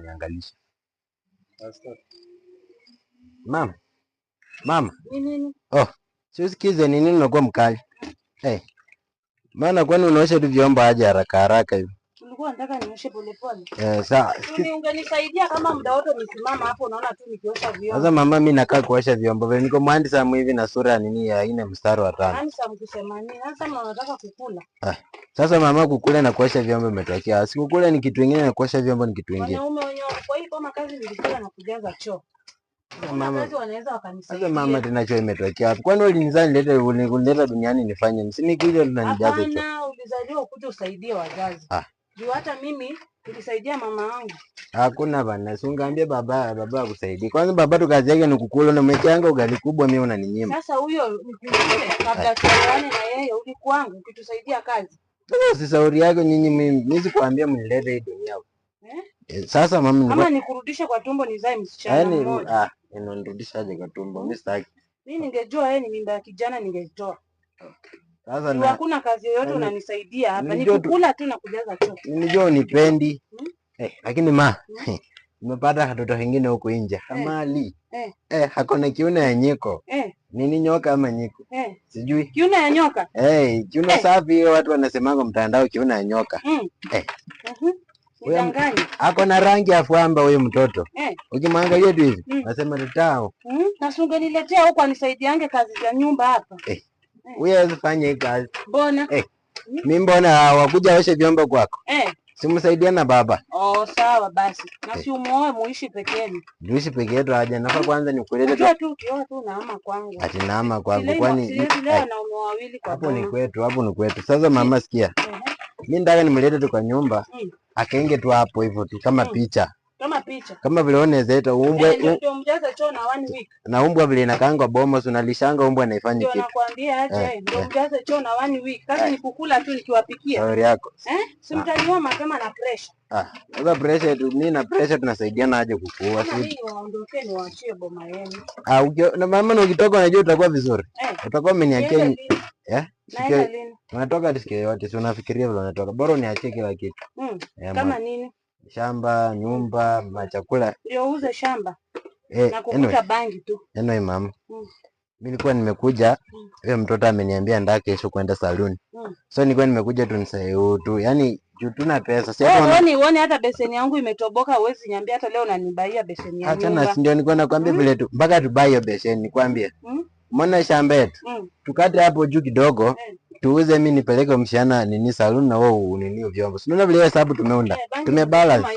Niangalisha. Mama. Mama. Nini? Oh, siusikize nini unakuwa mkali. Maana kwani unaosha tu vyombo aje haraka haraka hivi? Ulikuwa unataka nioshe pole pole? Sawa. Ungenisaidia kama muda wote nisimama hapo unaona tu nikiosha vyombo. Sasa mama, mimi nakaa kuosha vyombo. Vile niko mhandisi samu hivi na sura nini ya 4 mstari wa 5. Yaani samu kusema nini? Sasa mama unataka kukula. Sasa mama, kukula na kuosha vyombo imetokea. Sikukula ni kitu kingine na kuosha vyombo ni kitu kingine. Wanaume wenyewe kwa hiyo kama kazi nilikula na kujaza choo. Mama, kazi wanaweza wakanisaidia. Sasa mama, tena choo imetokea wapi? Kwani ulinizaa nileta duniani nifanye? Msinikuja tunanijaza choo. Hapana, ulizaliwa ukuje usaidie wazazi. Juu hata mimi nilisaidia mama yangu. Hakuna bana, si ungeambia baba akusaidie. Kwanza baba tu kazi yake ni kukula na umekianga ugali kubwa, mimi unaninyima. Sasa huyo nikule kabla tuelewane na yeye ulikuangu ukitusaidia kazi. Si sauri yake nyinyi, mimi sikuambia mnilete hii dunia. Sasa mama, kama nikurudishe kwa tumbo nizae msichana mmoja. Inanirudishaje kwa tumbo? Mimi sitaki. Mimi ningejua yeye ni mimba ya kijana ningeitoa. Sasa hakuna kazi yoyote unanisaidia hapa, ni kukula tu na kujaza choo. Nilijua unipendi. Lakini nimepata katoto kingine huko nje. Kamali. Hakuna kiuno ya nyiko. Nini, nyoka ama nyiko? Sijui. Kiuno ya nyoka? Kiuno safi, watu wanasemanga mtandao kiuno ya nyoka. Ako na rangi ya fwamba huyo mtoto. Ukimwangalia tu hivi, nasema tutao. Nasunge niletea huko anisaidiange kazi za nyumba hapa. Huyo hawezi fanya hii kazi. Mbona? Mimi mbona wakuja oshe vyombo kwako? Simsaidia na baba. Sawa basi. Na si umuoe muishi peke yenu. Muishi peke yetu aje. Nafa kwanza nikulete tu ukioa tu naama kwangu. Ati naama kwangu kwani leo na ume wawili kwa hapo ni kwetu. Sasa mama, sikia. Mimi ndaka nimlete tu kwa nyumba. Akainge tu hapo hivyo tu kama picha. Kama vile unaweza eta umbwa. Ndio mjaza choo na 1 week. Na umbwa vile inakaanga bomo, unalishanga umbwa naifanya kitu. Ndio nakwambia aje, ndio mjaza choo na 1 week. Kazi ni kukula tu nikiwapikia. Shauri yako. Simtaniwa mapema na pressure. Sasa pressure tu, mimi na pressure tunasaidiana aje kukua. Mimi waondokeni waachie boma yenu. Na mama, ukitoka unajua utakuwa vizuri. Utakuwa umeniachia. Naenda lini? Unatoka diski yote, si unafikiria vile unatoka. Bora uniachie kila kitu. Kama nini? Shamba, nyumba, machakula. Ndio uuze shamba. Na kukuta bangi tu. Mama. Mimi nilikuwa nimekuja, huyo mtoto ameniambia ndio kesho kwenda saluni. So nilikuwa nimekuja tu nisaidie tu. Yaani juu tuna pesa. Si uone hata beseni yangu imetoboka, uwezi niambia hata leo unanibaia beseni yangu. Acha ndio nilikuwa nakwambia vile tu mpaka tubai hiyo beseni nikwambie. Mbona shamba yetu? Tukate hapo juu kidogo. Tuuze, mimi nipeleke mshana nini saluni na wewe unini vyombo. Unaona vile hesabu tumeunda. Tumebalance.